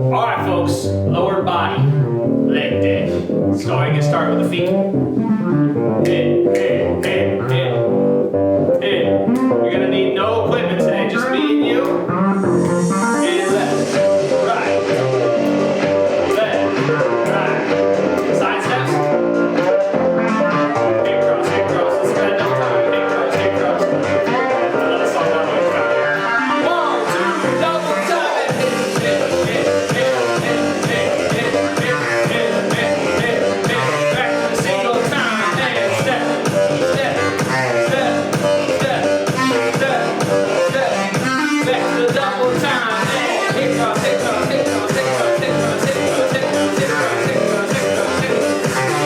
All right, folks, lower body, leg day. So go ahead and get started with the feet. You're gonna need no equipment today, just me and you. And left, right, left, right. Side steps. Hip cross, hip cross. Let's spend no time. Hip cross, hip cross. Let's slow down way fast. 1, 2, double time. Back to the single time. And step, step, step, step, step, step. Back to the double time. And hip cross, hip cross, hip cross, hip cross, hip cross, hip cross, hip cross, hip cross, hip cross, hip cross, hip cross.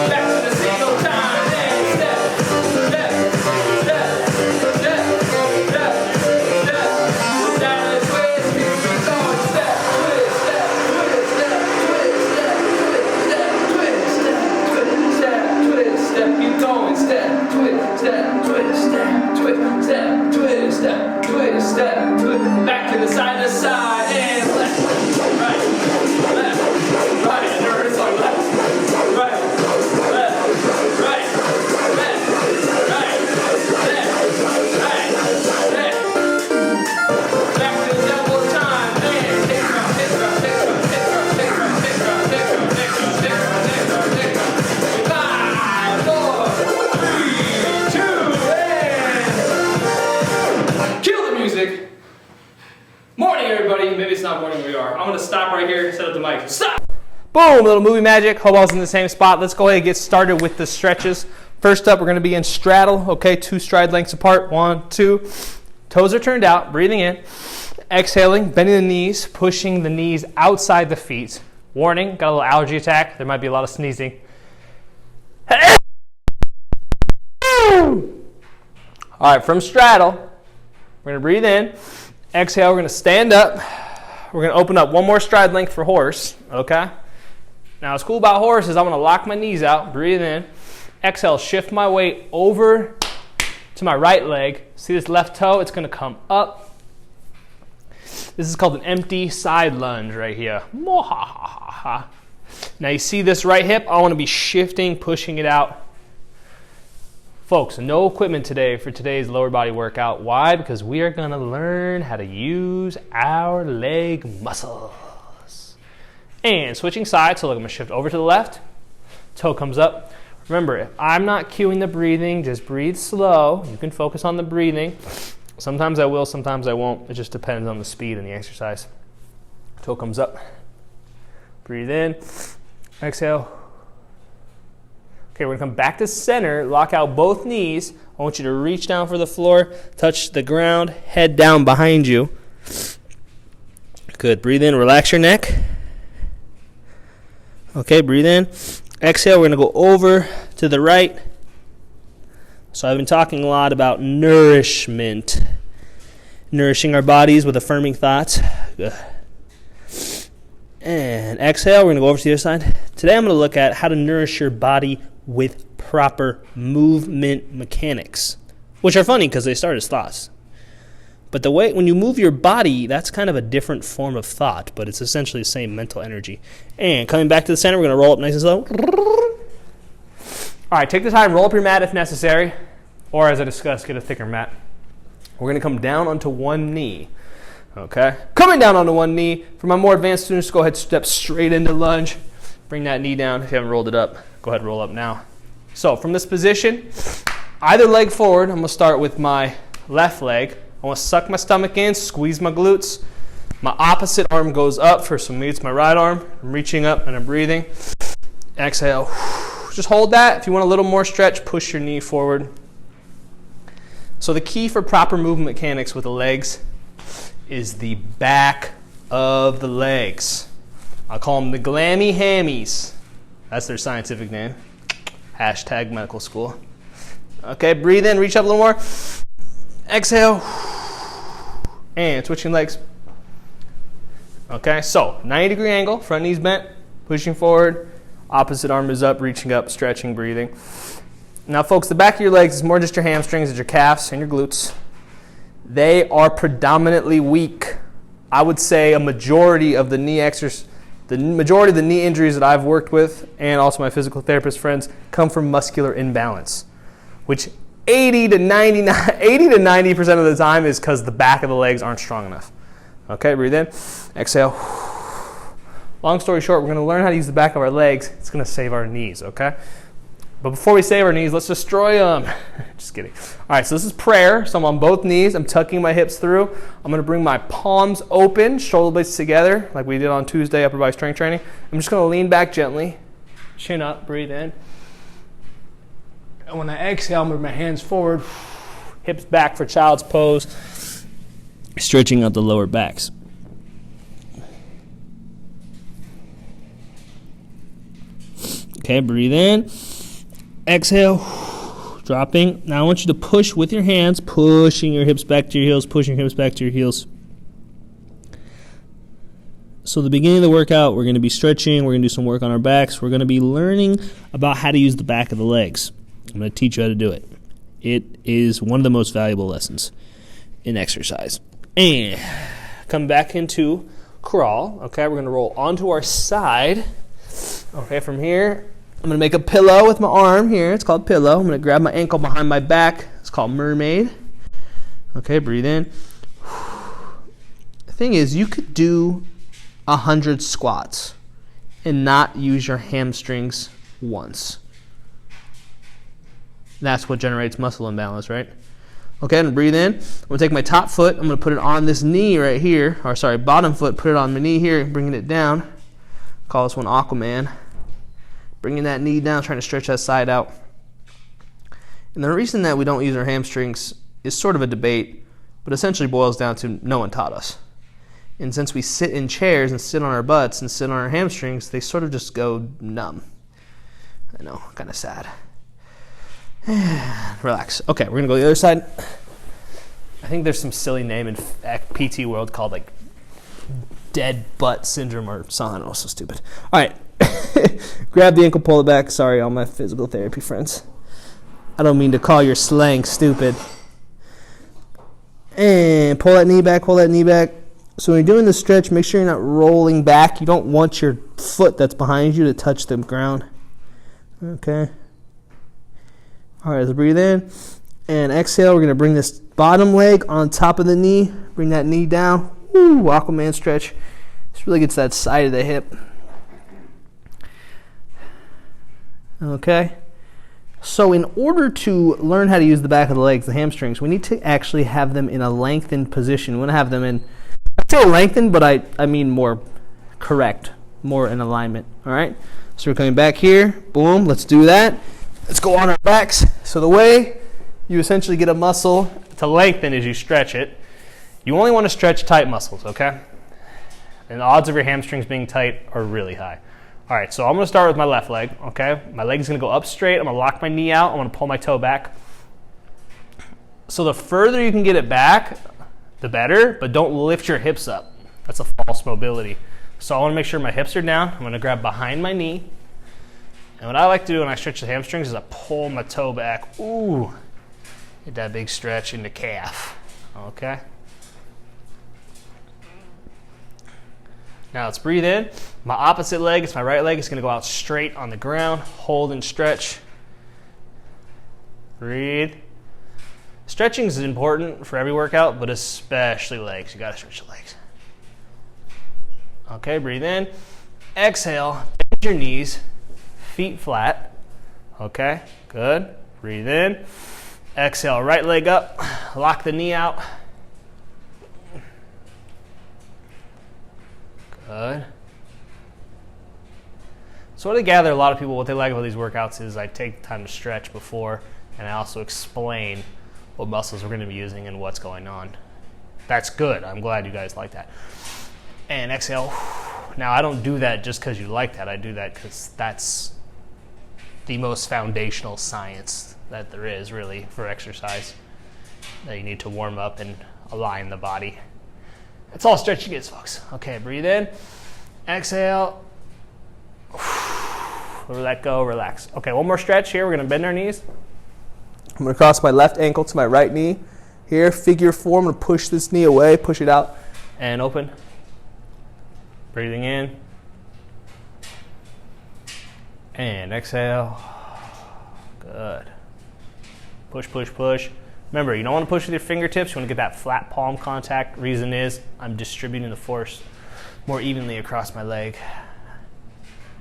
Back to the single time. And step, step, step, step, step, step. Down to the twist. Keep going. Step, twist, step, twist, step, twist, step, twist, step, twist, step, twist, step, twist, step. Keep going. Step, twist, step, twist, step, twist, step, twist, step, twist, step, twist. Back to the side, and left, right, left, right. And reverse on left, right, left, right, left, right, left, right, left. Back to the double time. And hip cross, hip cross, hip cross, hip cross, hip cross, hip cross, hip cross, hip cross, hip cross, hip cross, hip cross. 5, 4, 3, 2, and kill the music. Morning, everybody. Maybe it's not morning where you are. I'm gonna stop right here. Set up the mic. Stop. Boom, little movie magic. Hope I was in the same spot. Let's go ahead and get started with the stretches. First up, we're gonna be in straddle. Okay, 2 stride lengths apart. 1, 2. Toes are turned out. Breathing in. Exhaling, bending the knees, pushing the knees outside the feet. Warning, got a little allergy attack. There might be a lot of sneezing. All right, from straddle, we're gonna breathe in. Exhale, we're gonna stand up. We're gonna open up one more stride length for horse, okay? Now what's cool about horse is I'm gonna lock my knees out, breathe in. Exhale, shift my weight over to my right leg. See this left toe? It's gonna come up. This is called an empty side lunge right here. Now you see this right hip? I wanna be shifting, pushing it out. Folks, no equipment today for today's lower body workout. Why? Because we are gonna learn how to use our leg muscles. And switching sides, so look, I'm gonna shift over to the left. Toe comes up. Remember, if I'm not cueing the breathing, just breathe slow. You can focus on the breathing. Sometimes I will, sometimes I won't. It just depends on the speed and the exercise. Toe comes up. Breathe in. Exhale. Okay, we're gonna come back to center, lock out both knees. I want you to reach down for the floor, touch the ground, head down behind you. Good, breathe in, relax your neck. Okay, breathe in. Exhale, we're gonna go over to the right. So I've been talking a lot about nourishment. Nourishing our bodies with affirming thoughts. Good. And exhale, we're gonna go over to the other side. Today I'm gonna look at how to nourish your body with proper movement mechanics, which are funny because they start as thoughts. But the way, when you move your body, that's kind of a different form of thought, but it's essentially the same mental energy. And coming back to the center, we're going to roll up nice and slow. All right, take the time, roll up your mat if necessary, or as I discussed, get a thicker mat. We're going to come down onto one knee. Okay, coming down onto one knee. For my more advanced students, go ahead and step straight into lunge. Bring that knee down. If you haven't rolled it up, go ahead and roll up now. So from this position, either leg forward. I'm going to start with my left leg. I want to suck my stomach in, squeeze my glutes. My opposite arm goes up for some meets my right arm. I'm reaching up and I'm breathing. Exhale. Just hold that. If you want a little more stretch, push your knee forward. So the key for proper movement mechanics with the legs is the back of the legs. I'll call them the glammy hammies. That's their scientific name. Hashtag medical school. Okay, breathe in, reach up a little more. Exhale. And switching legs. Okay, so 90-degree angle, front knee's bent, pushing forward. Opposite arm is up, reaching up, stretching, breathing. Now, folks, the back of your legs is more just your hamstrings, it's your calves and your glutes. they are predominantly weak. I would say a majority of the knee injuries that I've worked with, and also my physical therapist friends, come from muscular imbalance, which 80 to 90% of the time is because the back of the legs aren't strong enough. Okay, breathe in, exhale. Long story short, we're going to learn how to use the back of our legs. It's going to save our knees, okay? But before we save our knees, let's destroy them. Just kidding. All right, so this is prayer. So I'm on both knees. I'm tucking my hips through. I'm going to bring my palms open, shoulder blades together, like we did on Tuesday, upper body strength training. I'm just going to lean back gently, chin up, breathe in. And when I exhale, I'm going to move my hands forward, hips back for child's pose, stretching out the lower backs. Okay, breathe in. Exhale, dropping. Now I want you to push with your hands, pushing your hips back to your heels, pushing your hips back to your heels. So the beginning of the workout, we're going to be stretching. We're going to do some work on our backs. We're going to be learning about how to use the back of the legs. I'm going to teach you how to do it. It is one of the most valuable lessons in exercise. And come back into crawl. Okay, we're going to roll onto our side. Okay, from here, I'm going to make a pillow with my arm here. It's called pillow. I'm going to grab my ankle behind my back. It's called mermaid. Okay, breathe in. The thing is, you could do 100 squats and not use your hamstrings once. That's what generates muscle imbalance, right? Okay, I'm going to breathe in. I'm going to take my top foot. I'm going to put it on this knee right here. Or sorry, bottom foot. Put it on my knee here, bringing it down. Call this one Aquaman. Bringing that knee down, trying to stretch that side out. And the reason that we don't use our hamstrings is sort of a debate, but essentially boils down to no one taught us. And since we sit in chairs and sit on our butts and sit on our hamstrings, they sort of just go numb. I know, kind of sad. Relax. Okay, we're going to go to the other side. I think there's some silly name in PT world called like dead butt syndrome or something. I don't know, so stupid. All right. Grab the ankle, pull it back. Sorry, all my physical therapy friends. I don't mean to call your slang stupid. And pull that knee back, pull that knee back. So when you're doing the stretch, make sure you're not rolling back. You don't want your foot that's behind you to touch the ground. Okay. All right, let's breathe in. And exhale, we're going to bring this bottom leg on top of the knee. Bring that knee down. Woo, Aquaman stretch. This really gets that side of the hip. Okay. So in order to learn how to use the back of the legs, the hamstrings, we need to actually have them in a lengthened position. We want to have them in, I say lengthened, but I mean more correct, more in alignment. All right. So we're coming back here. Boom. Let's do that. Let's go on our backs. So the way you essentially get a muscle to lengthen is you stretch it. You only want to stretch tight muscles, okay? And the odds of your hamstrings being tight are really high. All right, so I'm going to start with my left leg, okay? My leg's going to go up straight. I'm going to lock my knee out. I'm going to pull my toe back. So the further you can get it back, the better, but don't lift your hips up. That's a false mobility. So I want to make sure my hips are down. I'm going to grab behind my knee. And what I like to do when I stretch the hamstrings is I pull my toe back. Ooh, get that big stretch in the calf, okay? Now let's breathe in. My opposite leg, it's my right leg, it's going to go out straight on the ground. Hold and stretch. Breathe. Stretching is important for every workout, but especially legs. You got to stretch the legs. Okay, breathe in. Exhale, bend your knees, feet flat. Okay, good. Breathe in. Exhale, right leg up. Lock the knee out. Good. So what I gather, a lot of people, what they like about these workouts is I take time to stretch before, and I also explain what muscles we're going to be using and what's going on. That's good. I'm glad you guys like that. And exhale. Now, I don't do that just because you like that. I do that because that's the most foundational science that there is, really, for exercise, that you need to warm up and align the body. That's all stretching is, folks. Okay, breathe in. Exhale. Let go, relax. Okay, one more stretch here. We're going to bend our knees. I'm going to cross my left ankle to my right knee. Here, figure four. I'm going to push this knee away, push it out, and open. Breathing in. And exhale. Good. Push, push, push. Remember, you don't want to push with your fingertips. You want to get that flat palm contact. Reason is I'm distributing the force more evenly across my leg.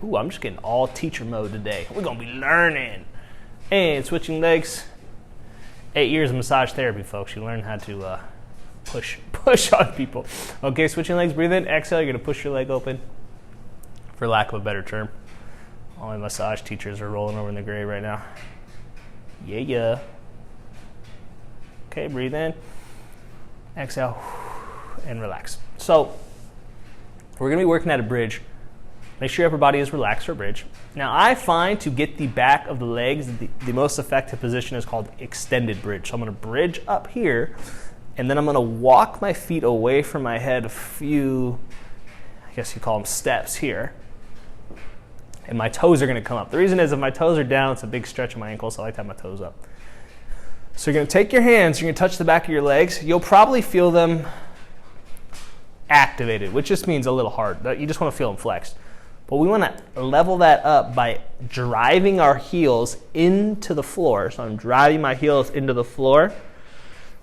Ooh, I'm just getting all teacher mode today. We're going to be learning. And switching legs. 8 years of massage therapy, folks. You learn how to push on people. Okay, switching legs. Breathe in. Exhale. You're going to push your leg open, for lack of a better term. All my massage teachers are rolling over in the grave right now. Yeah. Okay, breathe in. Exhale. And relax. So, we're going to be working at a bridge. Make sure your upper body is relaxed for a bridge. Now, I find to get the back of the legs, the most effective position is called extended bridge. So I'm going to bridge up here, and then I'm going to walk my feet away from my head a few, I guess you call them steps here. And my toes are going to come up. The reason is if my toes are down, it's a big stretch of my ankles, so I like to have my toes up. So you're going to take your hands, you're going to touch the back of your legs. You'll probably feel them activated, which just means a little hard. You just want to feel them flexed. But we want to level that up by driving our heels into the floor. So I'm driving my heels into the floor.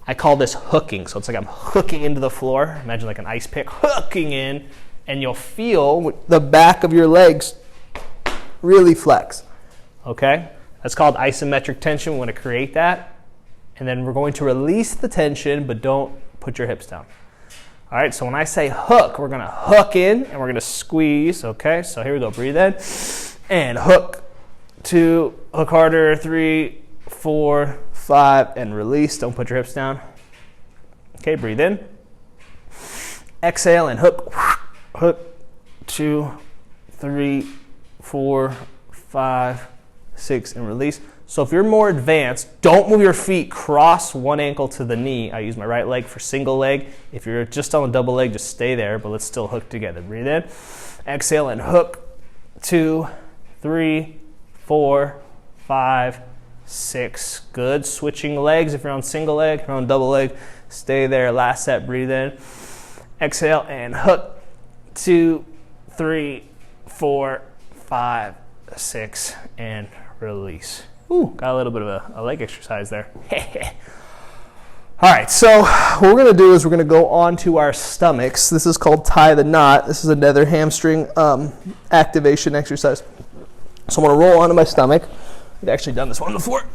I call this hooking. So it's like I'm hooking into the floor. Imagine like an ice pick, hooking in, and you'll feel the back of your legs really flex. Okay? That's called isometric tension. We want to create that. And then we're going to release the tension, but don't put your hips down. All right, so when I say hook, we're going to hook in and we're going to squeeze. Okay, so here we go. Breathe in and hook. 2, hook harder. 3, 4, 5, and release. Don't put your hips down. Okay, breathe in. Exhale and hook. Hook. 2, 3, 4, 5, 6, and release. So if you're more advanced, don't move your feet. Cross one ankle to the knee. I use my right leg for single leg. If you're just on a double leg, just stay there, but let's still hook together. Breathe in. Exhale and hook. 2, 3, 4, 5, 6. Good. Switching legs. If you're on single leg, if you're on double leg, stay there. Last set. Breathe in. Exhale and hook. 2, 3, 4, 5, 6, and release. Ooh, got a little bit of a leg exercise there. All right, so what we're going to do is we're going to go on to our stomachs. This is called tie the knot. This is another hamstring activation exercise. So I'm going to roll onto my stomach. I've actually done this one before.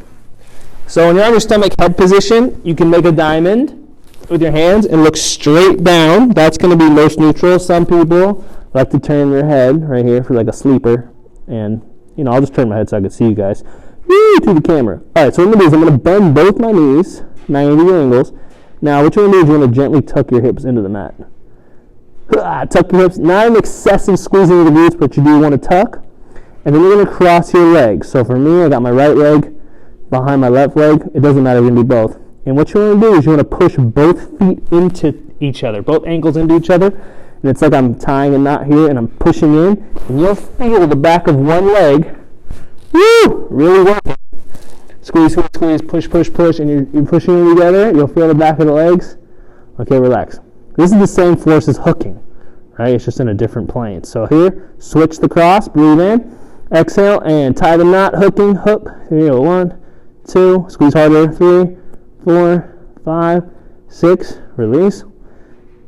So when you're on your stomach head position, you can make a diamond with your hands and look straight down. That's going to be most neutral. Some people like to turn their head right here for like a sleeper. And, you know, I'll just turn my head so I can see you guys. Woo, to the camera. All right, so what I'm going to do is I'm going to bend both my knees, 90 angles. Now, what you're going to do is you're going to gently tuck your hips into the mat. Tuck your hips, not an excessive squeezing of the glutes, but you do want to tuck. And then you're going to cross your legs. So for me, I got my right leg behind my left leg. It doesn't matter, it's going to be both. And what you're going to do is you're going to push both feet into each other, both ankles into each other. And it's like I'm tying a knot here and I'm pushing in. And you'll feel the back of one leg, woo, really working. Squeeze, squeeze, squeeze, push, push, push, and you're pushing them together. You'll feel the back of the legs. Okay, relax. This is the same force as hooking, right? It's just in a different plane. So here, switch the cross, breathe in, exhale, and tie the knot, hooking, hook. Here you go, 1, 2, squeeze harder, 3, 4, 5, 6, release.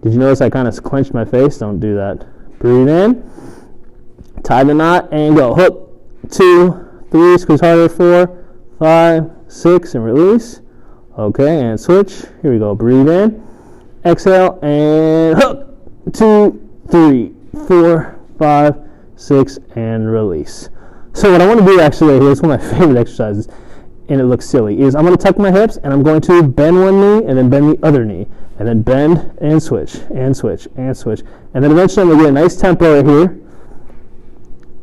Did you notice I kind of clenched my face? Don't do that. Breathe in, tie the knot, and go. Hook, 2, 3, squeeze harder, 4, 5, 6, and release. Okay, and switch. Here we go. Breathe in, exhale, and hook. 2, 3, 4, 5, 6, and release. So what I want to do actually right here is one of my favorite exercises, and it looks silly, is I'm going to tuck my hips, and I'm going to bend one knee, and then bend the other knee, and then bend, and switch, and switch, and switch. And then eventually I'm going to get a nice tempo right here.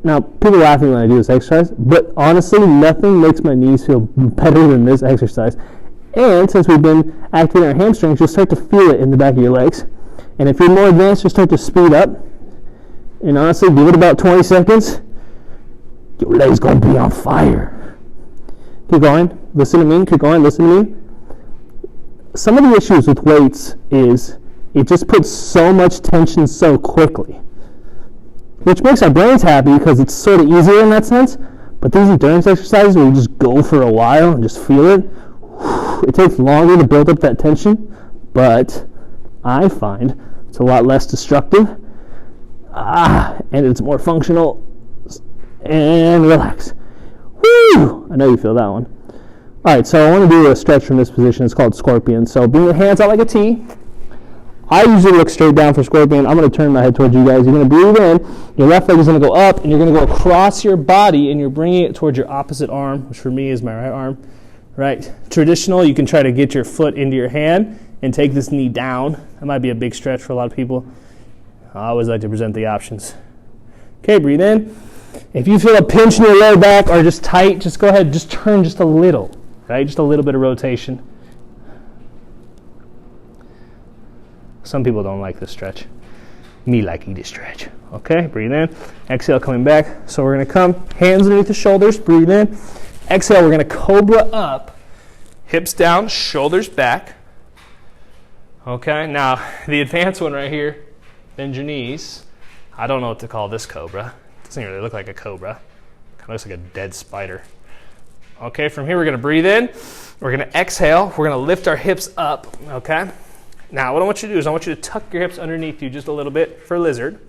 Now, people laugh at me when I do this exercise, but honestly, nothing makes my knees feel better than this exercise. And since we've been activating our hamstrings, you'll start to feel it in the back of your legs. And if you're more advanced, you'll start to speed up. And honestly, give it about 20 seconds. Your leg's going to be on fire. Keep going. Listen to me. Keep going. Listen to me. some of the issues with weights is it just puts so much tension so quickly, which makes our brains happy because it's sort of easier in that sense. But these endurance exercises where you just go for a while and just feel it, it takes longer to build up that tension, but I find it's a lot less destructive, and it's more functional, and relax. Woo! I know you feel that one. All right, so I want to do a stretch from this position. It's called scorpion. So bring your hands out like a T. I usually look straight down for scorpion. I'm going to turn my head towards you guys. You're going to breathe in. Your left leg is going to go up, and you're going to go across your body, and you're bringing it towards your opposite arm, which for me is my right arm. Right? Traditional, you can try to get your foot into your hand and take this knee down. That might be a big stretch for a lot of people. I always like to present the options. Okay, breathe in. If you feel a pinch in your lower back or just tight, just go ahead, just turn just a little, right? Just a little bit of rotation. Some people don't like this stretch. Me like eat a stretch. Okay, breathe in. Exhale, coming back. So we're going to come, hands underneath the shoulders, breathe in. Exhale, we're going to cobra up, hips down, shoulders back. Okay, now the advanced one right here, bend your knees. I don't know what to call this cobra. It doesn't really look like a cobra. Kind of looks like a dead spider. Okay, from here we're going to breathe in. We're going to exhale. We're going to lift our hips up, okay? Now what I want you to do is I want you to tuck your hips underneath you just a little bit for lizard.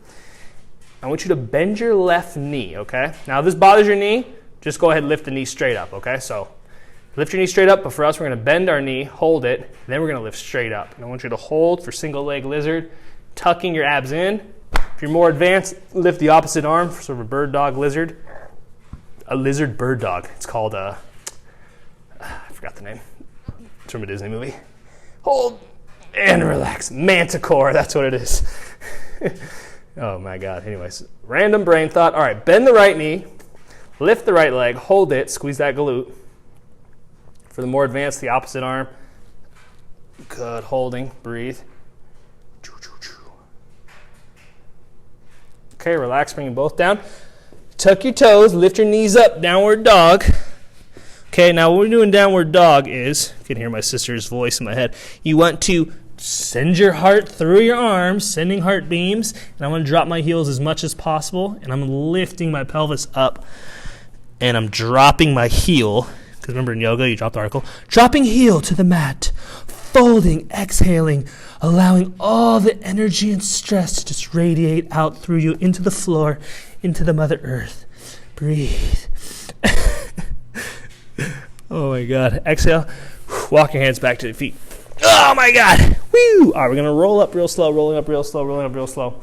I want you to bend your left knee, okay? Now if this bothers your knee, just go ahead and lift the knee straight up, okay? So lift your knee straight up, but for us we're going to bend our knee, hold it, and then we're going to lift straight up. And I want you to hold for single leg lizard, tucking your abs in. If you're more advanced, lift the opposite arm for sort of a bird dog lizard. A lizard bird dog. It's called I forgot the name. It's from a Disney movie. Hold and relax. Manticore, that's what it is. Oh my God. Anyways, random brain thought. All right, bend the right knee, lift the right leg, hold it, squeeze that glute. For the more advanced, the opposite arm. Good, holding, breathe. Okay, relax, bring them both down. Tuck your toes, lift your knees up, downward dog. Okay, now what we're doing downward dog is, you can hear my sister's voice in my head, you want to send your heart through your arms, sending heart beams, and I want to drop my heels as much as possible, and I'm lifting my pelvis up, and I'm dropping my heel, because remember in yoga, you drop the article, dropping heel to the mat, folding, exhaling, allowing all the energy and stress to just radiate out through you into the floor, into the Mother Earth. Breathe. Oh my God. Exhale. Walk your hands back to the feet. Oh my God. Woo! All right, we're going to roll up real slow, rolling up real slow, rolling up real slow. All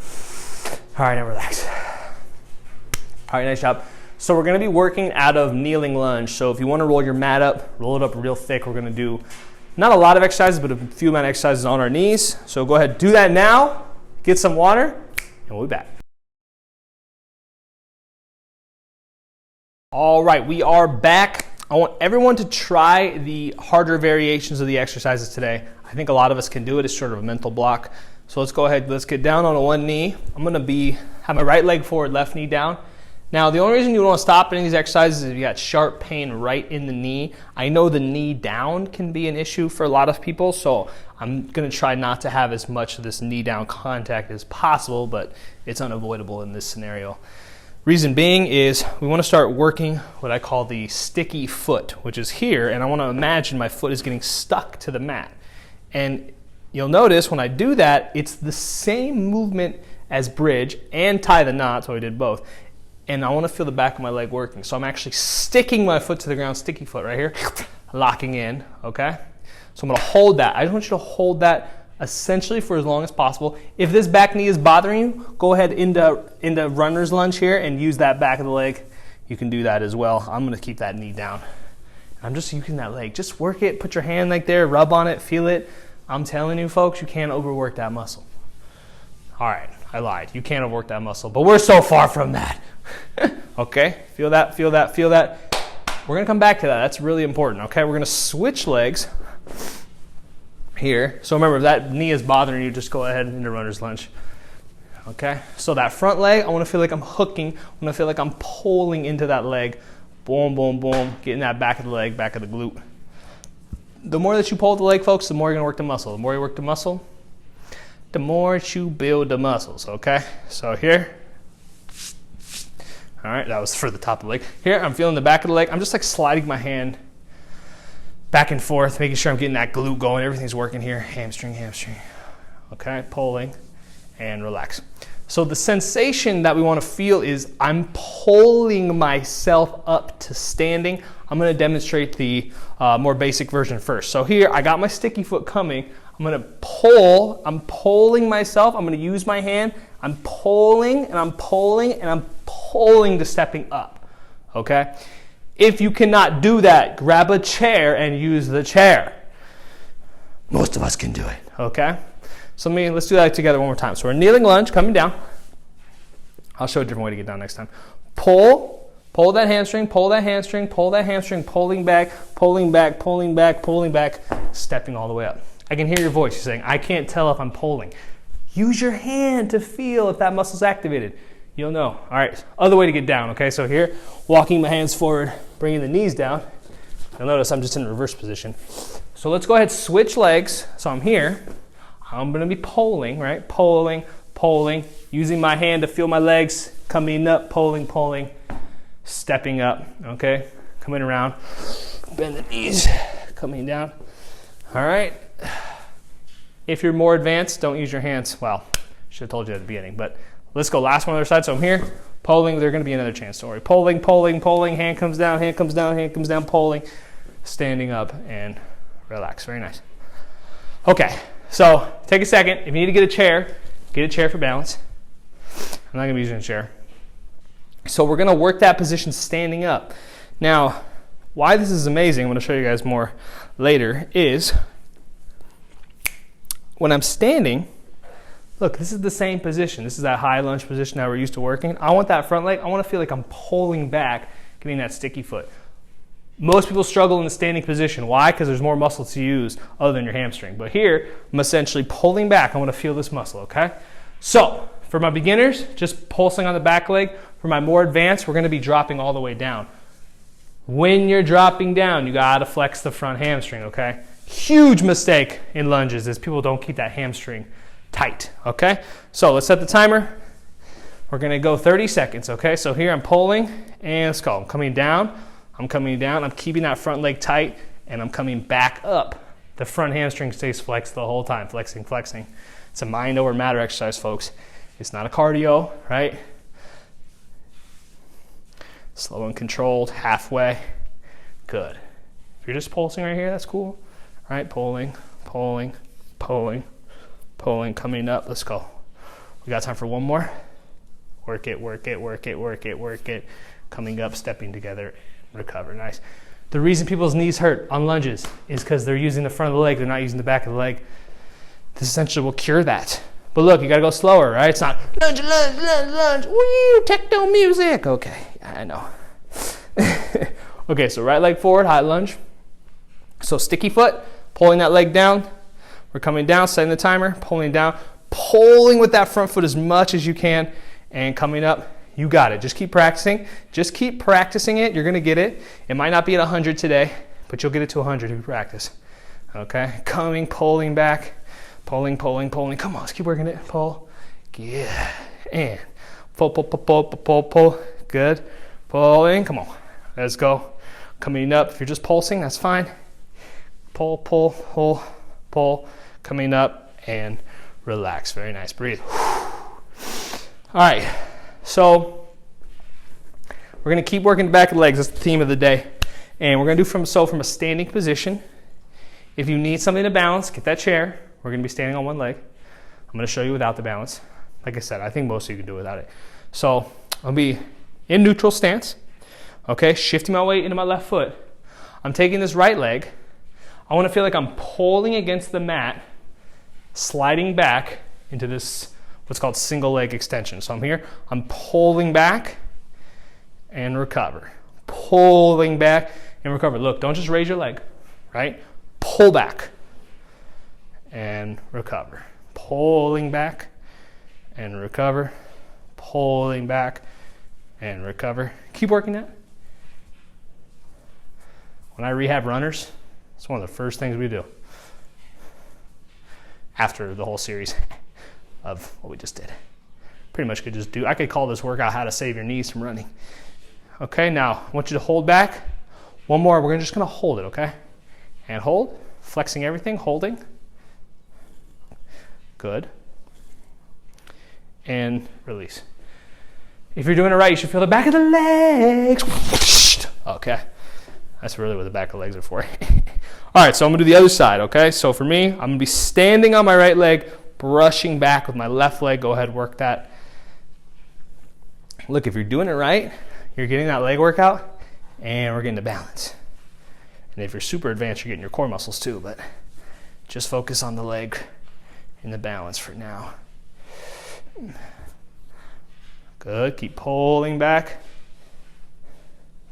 right, now relax. All right, nice job. So we're going to be working out of kneeling lunge. So if you want to roll your mat up, roll it up real thick. We're going to do not a lot of exercises, but a few amount of exercises on our knees. So go ahead, do that now. Get some water, and we'll be back. All right, we are back. I want everyone to try the harder variations of the exercises today. I think a lot of us can do it. It's sort of a mental block. So let's go ahead. Let's get down on one knee. I'm going to have my right leg forward, left knee down. Now, the only reason you want to stop any of these exercises is if you got sharp pain right in the knee. I know the knee down can be an issue for a lot of people, so I'm going to try not to have as much of this knee down contact as possible, but it's unavoidable in this scenario. Reason being is we want to start working what I call the sticky foot, which is here, and I want to imagine my foot is getting stuck to the mat. And you'll notice when I do that, it's the same movement as bridge and tie the knot, so I did both. And I want to feel the back of my leg working. So I'm actually sticking my foot to the ground, sticky foot right here, locking in, okay? So I'm going to hold that. I just want you to hold that essentially for as long as possible. If this back knee is bothering you, go ahead into runner's lunge here and use that back of the leg. You can do that as well. I'm going to keep that knee down. I'm just using that leg. Just work it, put your hand like there, rub on it, feel it. I'm telling you folks, you can't overwork that muscle. All right, I lied. You can't overwork that muscle, but we're so far from that. Okay, feel that, feel that, feel that. We're going to come back to that. That's really important, okay? We're going to switch legs here. So remember, if that knee is bothering you, just go ahead into runner's lunge. Okay, so that front leg, I want to feel like I'm hooking. I want to feel like I'm pulling into that leg. Boom, boom, boom. Getting that back of the leg, back of the glute. The more that you pull the leg, folks, the more you're gonna work the muscle. The more you work the muscle, the more you build the muscles, okay? So here, all right, that was for the top of the leg. Here, I'm feeling the back of the leg. I'm just like sliding my hand back and forth, making sure I'm getting that glute going. Everything's working here. Hamstring, hamstring. Okay, pulling and relax. So the sensation that we want to feel is I'm pulling myself up to standing. I'm going to demonstrate the more basic version first. So here, I got my sticky foot coming. I'm going to pull. I'm pulling myself. I'm going to use my hand. I'm pulling and I'm pulling and I'm pulling to stepping up. Okay? If you cannot do that, grab a chair and use the chair. Most of us can do it. Okay? So let's do that together one more time. So we're kneeling lunge, coming down. I'll show a different way to get down next time. Pull that hamstring, pull that hamstring, pull that hamstring, pulling back, pulling back, pulling back, pulling back, stepping all the way up. I can hear your voice. You're saying, I can't tell if I'm pulling. Use your hand to feel if that muscle's activated. You'll know. All right, other way to get down, okay? So here, walking my hands forward, bringing the knees down. You'll notice I'm just in reverse position. So let's go ahead, switch legs. So I'm here. I'm going to be pulling, right? Pulling, pulling, using my hand to feel my legs coming up, pulling, pulling, stepping up, okay? Coming around, bend the knees, coming down. All right. If you're more advanced, don't use your hands. Well, should have told you at the beginning, but let's go last one on the other side. So I'm here, pulling. There's going to be another chance. Don't worry. Pulling, pulling, pulling. Hand comes down, hand comes down, hand comes down, pulling, standing up, and relax. Very nice. Okay. So take a second. If you need to get a chair for balance. I'm not going to be using a chair. So we're going to work that position standing up. Now, why this is amazing, I'm going to show you guys more later, is when I'm standing, look, this is the same position. This is that high lunge position that we're used to working. I want that front leg. I want to feel like I'm pulling back, getting that sticky foot. Most people struggle in the standing position. Why? Because there's more muscle to use other than your hamstring. But here, I'm essentially pulling back. I want to feel this muscle, okay? So, for my beginners, just pulsing on the back leg. For my more advanced, we're going to be dropping all the way down. When you're dropping down, you got to flex the front hamstring, okay? Huge mistake in lunges is people don't keep that hamstring tight, okay? So, let's set the timer. We're going to go 30 seconds, okay? So here I'm pulling, and let's go. I'm coming down. I'm coming down, I'm keeping that front leg tight, and I'm coming back up. The front hamstring stays flexed the whole time, flexing, flexing. It's a mind over matter exercise, folks. It's not a cardio, right? Slow and controlled, halfway. Good. If you're just pulsing right here, that's cool. All right, pulling, pulling, pulling, pulling, coming up. Let's go. We got time for one more. Work it, work it, work it, work it, work it. Coming up, stepping together. Recover. Nice. The reason people's knees hurt on lunges is because they're using the front of the leg. They're not using the back of the leg. This essentially will cure that. But look, you got to go slower, right? It's not lunge, lunge, lunge, lunge. Woo, techno music. Okay, I know. Okay, so right leg forward, high lunge. So sticky foot, pulling that leg down. We're coming down, setting the timer, pulling down, pulling with that front foot as much as you can, and coming up. You got it. Just keep practicing. Just keep practicing it. You're going to get it. It might not be at 100 today, but you'll get it to 100 if you practice. Okay? Coming, pulling back. Pulling, pulling, pulling. Come on, let's keep working it. Pull. Yeah. And pull, pull, pull, pull, pull, pull, pull. Good. Pulling. Come on. Let's go. Coming up. If you're just pulsing, that's fine. Pull, pull, pull, pull. Coming up and relax. Very nice. Breathe. All right. So we're going to keep working the back of the legs. That's the theme of the day. And we're going to do from a standing position. If you need something to balance, get that chair. We're going to be standing on one leg. I'm going to show you without the balance. Like I said, I think most of you can do it without it. So I'll be in neutral stance. Okay, shifting my weight into my left foot. I'm taking this right leg. I want to feel like I'm pulling against the mat, sliding back into this what's called single leg extension. So I'm here, I'm pulling back and recover. Pulling back and recover. Look, don't just raise your leg, right? Pull back and recover. Pulling back and recover. Pulling back and recover. Keep working that. When I rehab runners, It's one of the first things we do after the whole series of what we just did. Pretty much I could call this workout how to save your knees from running. Okay, now I want you to hold back. One more, we're just gonna hold it, okay? And hold, flexing everything, holding. Good. And release. If you're doing it right, you should feel the back of the legs. Okay, that's really what the back of the legs are for. All right, so I'm gonna do the other side, okay? So for me, I'm gonna be standing on my right leg, brushing back with my left leg. Go ahead, work that. Look, if you're doing it right, you're getting that leg workout, and we're getting the balance. And if you're super advanced, you're getting your core muscles too, but just focus on the leg and the balance for now. Good, keep pulling back.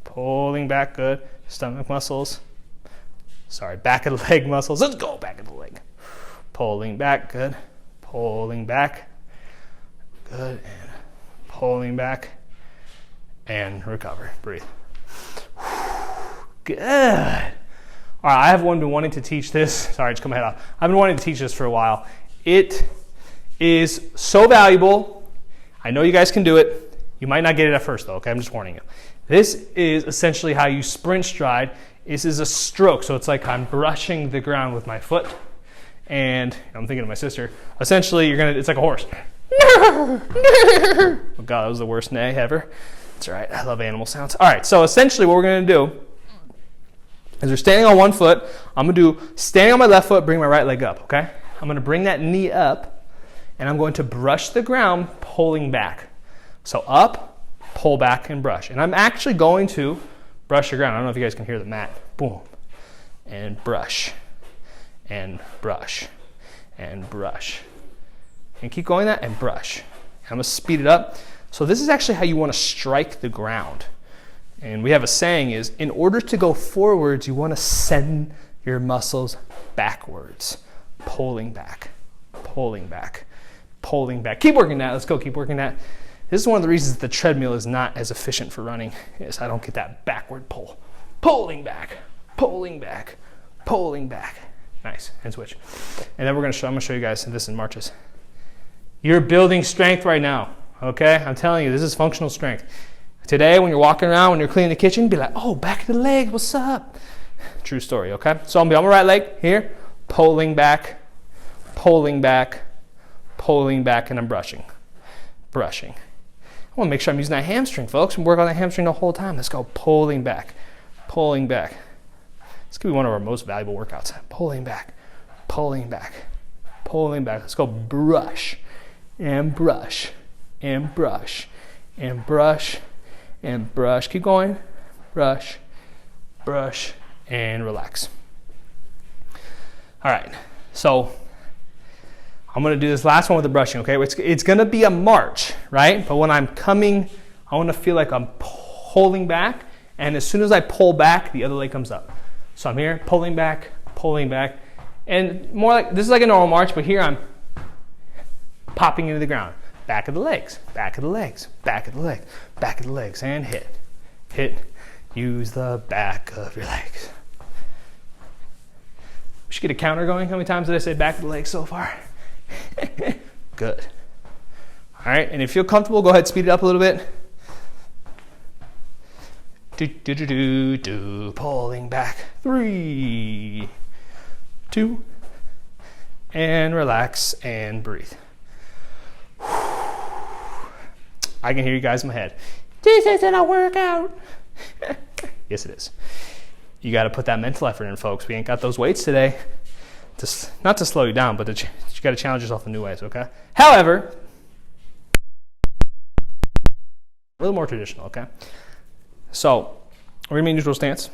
Pulling back, good. Stomach muscles. Sorry, back of the leg muscles. Let's go, back of the leg. Pulling back, good. Pulling back, good. And pulling back, and recover. Breathe. Good. All right, I have been wanting to teach this. Sorry, just cut my head off. I've been wanting to teach this for a while. It is so valuable. I know you guys can do it. You might not get it at first, though, okay? I'm just warning you. This is essentially how you sprint stride. This is a stroke, so it's like I'm brushing the ground with my foot. And I'm thinking of my sister. Essentially, it's like a horse. Oh God, that was the worst neigh ever. That's all right, I love animal sounds. All right, so essentially what we're gonna do is we're standing on one foot. I'm gonna do standing on my left foot, bring my right leg up, okay? I'm gonna bring that knee up, and I'm going to brush the ground, pulling back. So up, pull back, and brush. And I'm actually going to brush the ground. I don't know if you guys can hear the mat. Boom, and brush, and brush, and brush. And keep going that, and brush. I'm gonna speed it up. So this is actually how you wanna strike the ground. And we have a saying is, in order to go forwards, you wanna send your muscles backwards. Pulling back, pulling back, pulling back. Keep working that, let's go, keep working that. This is one of the reasons that the treadmill is not as efficient for running, is I don't get that backward pull. Pulling back, pulling back, pulling back. Nice, and switch. And then I'm gonna show you guys this in marches. You're building strength right now, okay? I'm telling you, this is functional strength. Today, when you're walking around, when you're cleaning the kitchen, be like, oh, back of the leg, what's up? True story, okay? So I'm gonna be on my right leg, here, pulling back, pulling back, pulling back, and I'm brushing, brushing. I wanna make sure I'm using that hamstring, folks, and work on that hamstring the whole time. Let's go, pulling back, pulling back. This could be one of our most valuable workouts. Pulling back, pulling back, pulling back. Let's go, brush, and brush, and brush, and brush, and brush. Keep going. Brush, brush, and relax. All right, so I'm gonna do this last one with the brushing, okay? It's gonna be a march, right? But when I'm coming, I wanna feel like I'm pulling back, and as soon as I pull back, the other leg comes up. So I'm here, pulling back, and more like, this is like a normal march, but here I'm popping into the ground. Back of the legs, back of the legs, back of the legs, back of the legs, and hit, hit. Use the back of your legs. We should get a counter going. How many times did I say back of the legs so far? Good. All right, and if you feel comfortable, go ahead, speed it up a little bit. Pulling back. 3, 2, and relax and breathe. I can hear you guys in my head. This isn't a workout. Yes, it is. You got to put that mental effort in, folks. We ain't got those weights today. Not to slow you down, but you got to challenge yourself in new ways, okay? However, a little more traditional, okay? So, we're going to be in neutral stance.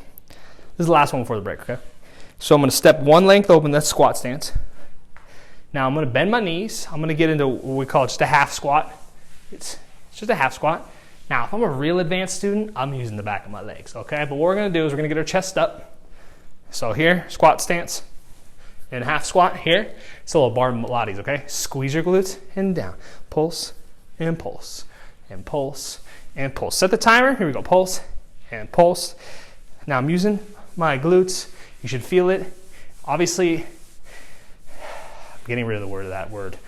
This is the last one before the break, okay? So I'm going to step one length open, that's squat stance. Now I'm going to bend my knees. I'm going to get into what we call just a half squat. It's just a half squat. Now, if I'm a real advanced student, I'm using the back of my legs, okay? But what we're going to do is we're going to get our chest up. So here, squat stance, and half squat here. It's a little bar Pilates, okay? Squeeze your glutes and down. Pulse, and pulse, and pulse, and pulse. Set the timer. Here we go. Pulse, and pulse. Now I'm using my glutes You should feel it. Obviously, I'm getting rid of the word of that word.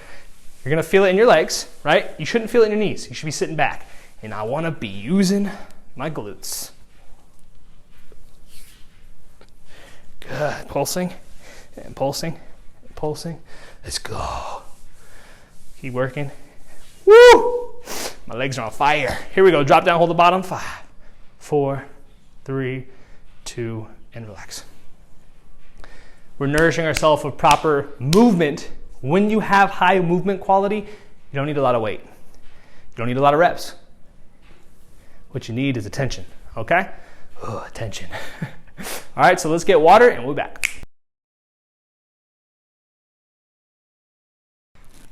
You're gonna feel it in your legs, right? You shouldn't feel it in your knees. You should be sitting back. And I wanna be using my glutes. Good, pulsing, and pulsing, and pulsing. Let's go. Keep working. Woo! My legs are on fire. Here we go, drop down, hold the bottom. 5, 4, 3, 2, and relax. We're nourishing ourselves with proper movement. When you have high movement quality, you don't need a lot of weight. You don't need a lot of reps. What you need is attention, okay? Oh, attention. All right, so let's get water and we'll be back.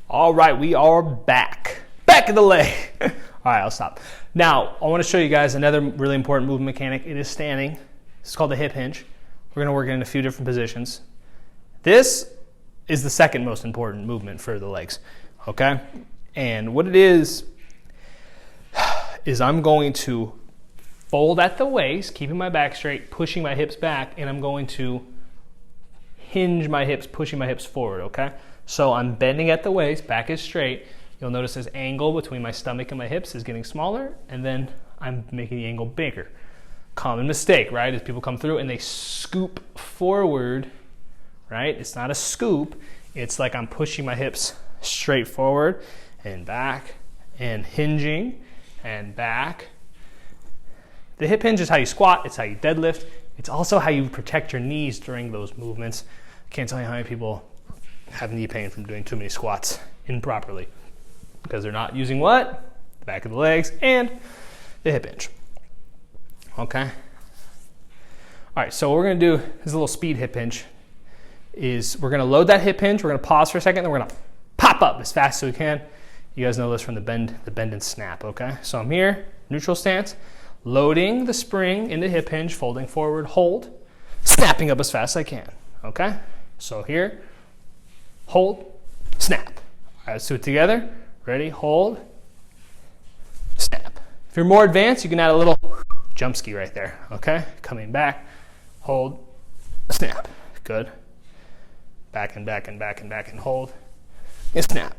All right, we are back. Back in the leg. All right, I'll stop. Now, I want to show you guys another really important movement mechanic. It is standing. It's called the hip hinge. We're going to work it in a few different positions. This is the second most important movement for the legs, okay? And what it is I'm going to fold at the waist, keeping my back straight, pushing my hips back, and I'm going to hinge my hips, pushing my hips forward, okay? So I'm bending at the waist, back is straight. You'll notice this angle between my stomach and my hips is getting smaller, and then I'm making the angle bigger. Common mistake, right, is people come through and they scoop forward, right? It's not a scoop. It's like I'm pushing my hips straight forward and back and hinging and back. The hip hinge is how you squat. It's how you deadlift. It's also how you protect your knees during those movements. I can't tell you how many people have knee pain from doing too many squats improperly because they're not using what? The back of the legs and the hip hinge. Okay. All right, so what we're gonna do is a little speed hip hinge. We're gonna load that hip hinge, we're gonna pause for a second, then we're gonna pop up as fast as we can. You guys know this from the bend and snap, okay? So I'm here, neutral stance, loading the spring in the hip hinge, folding forward, hold, snapping up as fast as I can, okay? So here, hold, snap. All right, let's do it together. Ready, hold, snap. If you're more advanced, you can add a little jump ski right there, okay? Coming back, hold, snap, good. Back and back and back and back and hold, and snap.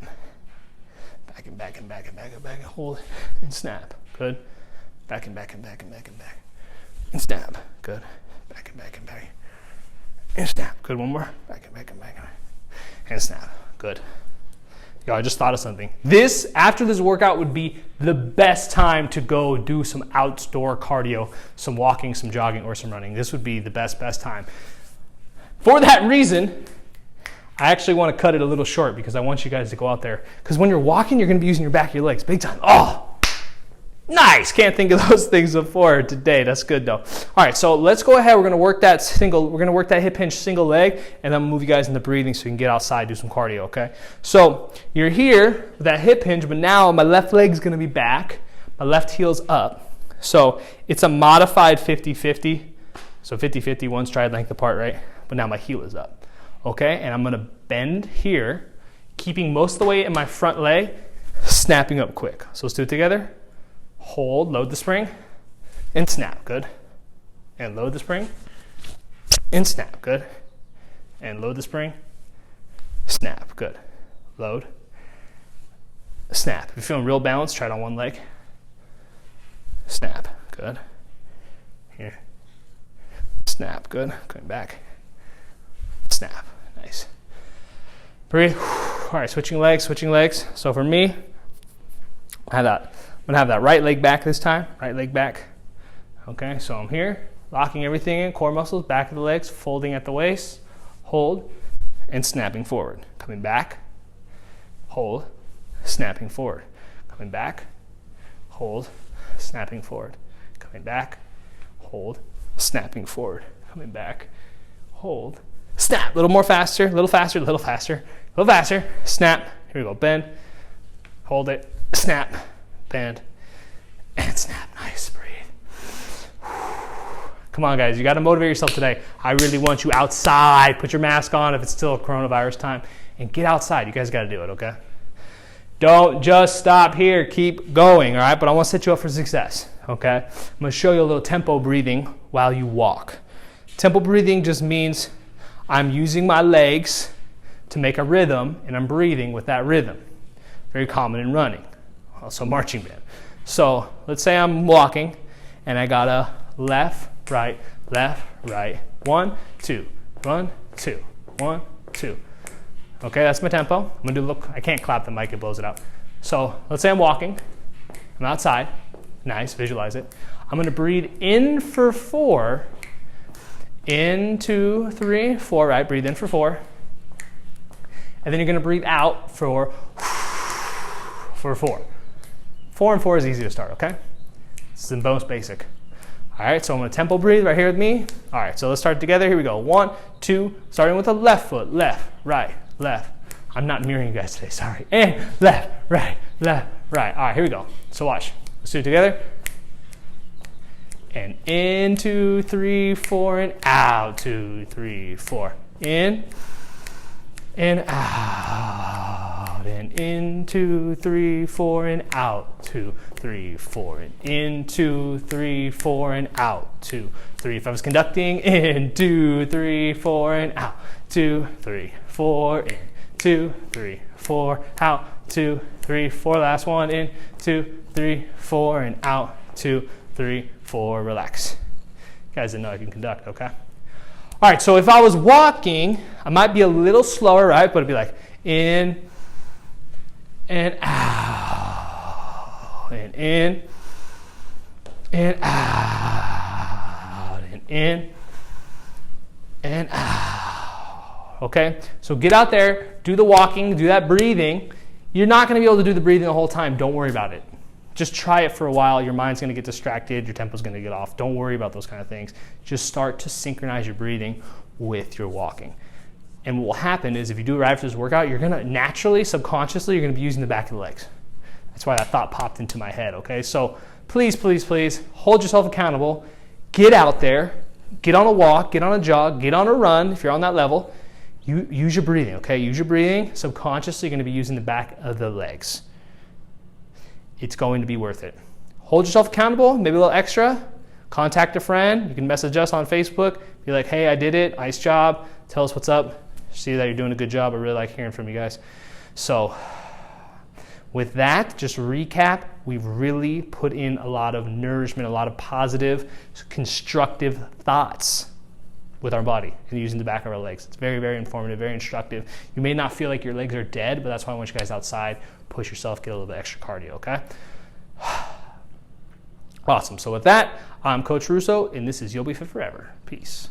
Back and back and back and back and back and hold, and snap, good. Back and back and back and back and back, and snap, good. Back and back and back, and snap, good. One more, back and back and back and snap, good. Yo, I just thought of something. After this workout would be the best time to go do some outdoor cardio, some walking, some jogging, or some running. This would be the best time. For that reason, I actually want to cut it a little short because I want you guys to go out there. Because when you're walking, you're going to be using your back of your legs big time. Oh, nice. Can't think of those things before today. That's good though. All right, so let's go ahead. We're going to work that hip hinge single leg, and then I'm going to move you guys into breathing so you can get outside, do some cardio, okay? So you're here with that hip hinge, but now my left leg's going to be back. My left heel's up. So it's a modified 50-50. So 50-50, one stride length apart, right? But now my heel is up. Okay, and I'm gonna bend here, keeping most of the weight in my front leg, snapping up quick. So let's do it together. Hold, load the spring, and snap, good. And load the spring, and snap, good. And load the spring, snap, good. Load, snap. If you're feeling real balanced, try it on one leg. Snap, good. Here, snap, good. Going back. Snap, nice. Breathe. All right, switching legs. So for me, I'm gonna have that right leg back this time, right leg back. Okay, so I'm here, locking everything in, core muscles, back of the legs, folding at the waist, hold, and snapping forward. Coming back, hold, snapping forward. Coming back, hold, snapping forward. Coming back, hold, snapping forward. Coming back, hold, snap. A little more faster, a little faster, a little faster, a little faster. Snap. Here we go. Bend. Hold it. Snap. Bend. And snap. Nice. Breathe. Come on, guys. You got to motivate yourself today. I really want you outside. Put your mask on if it's still coronavirus time. And get outside. You guys got to do it, okay? Don't just stop here. Keep going, all right? But I want to set you up for success, okay? I'm going to show you a little tempo breathing while you walk. Tempo breathing just means I'm using my legs to make a rhythm, and I'm breathing with that rhythm. Very common in running, also marching band. So let's say I'm walking, and I got a left, right, 1, 2, 1, 2, 1, 2. Okay, that's my tempo. I'm gonna do, look, I can't clap the mic, it blows it out. So let's say I'm walking, I'm outside, nice, visualize it. I'm gonna breathe in for 4, in, 2, 3, 4, right, breathe in for 4. And then you're gonna breathe out for 4. 4 and 4 is easy to start, okay? This is the most basic. All right, so I'm gonna tempo breathe right here with me. All right, so let's start together. Here we go. 1, 2, starting with the left foot. Left, right, left. I'm not mirroring you guys today, sorry. And left, right. All right, here we go. So watch. Let's do it together. And in, 2, 3, 4, and out, 2, 3, 4. In, and out, and in, 2, 3, 4, and out, 2, 3, 4, and in, 2, 3, 4, and out, 2, 3. If I was conducting, in, 2, 3, 4, and out, 2, 3, 4, in, 2, 3, 4, out, 2, 3, 4. Last one, in, 2, 3, 4, and out, 2, 3, 4. Relax. You guys didn't know I can conduct, okay? All right, so if I was walking, I might be a little slower, right? But it'd be like in and out, and in and out, and in and out. Okay, so get out there, do the walking, do that breathing. You're not going to be able to do the breathing the whole time. Don't worry about it. Just try it for a while. Your mind's going to get distracted. Your tempo's going to get off. Don't worry about those kind of things. Just start to synchronize your breathing with your walking. And what will happen is if you do it right after this workout, you're going to naturally, subconsciously, you're going to be using the back of the legs. That's why that thought popped into my head, okay? So please, please, please hold yourself accountable. Get out there. Get on a walk. Get on a jog. Get on a run if you're on that level. Use your breathing, okay? Use your breathing. Subconsciously, you're going to be using the back of the legs. It's going to be worth it. Hold yourself accountable, maybe a little extra. Contact a friend. You can message us on Facebook. Be like, hey, I did it. Nice job. Tell us what's up. See that you're doing a good job. I really like hearing from you guys. So with that, just recap, we've really put in a lot of nourishment, a lot of positive, constructive thoughts with our body and using the back of our legs. It's very, very informative, very instructive. You may not feel like your legs are dead, but that's why I want you guys outside. Push yourself, get a little bit extra cardio, okay? Awesome. So with that, I'm Coach Russo, and this is You'll Be Fit Forever. Peace.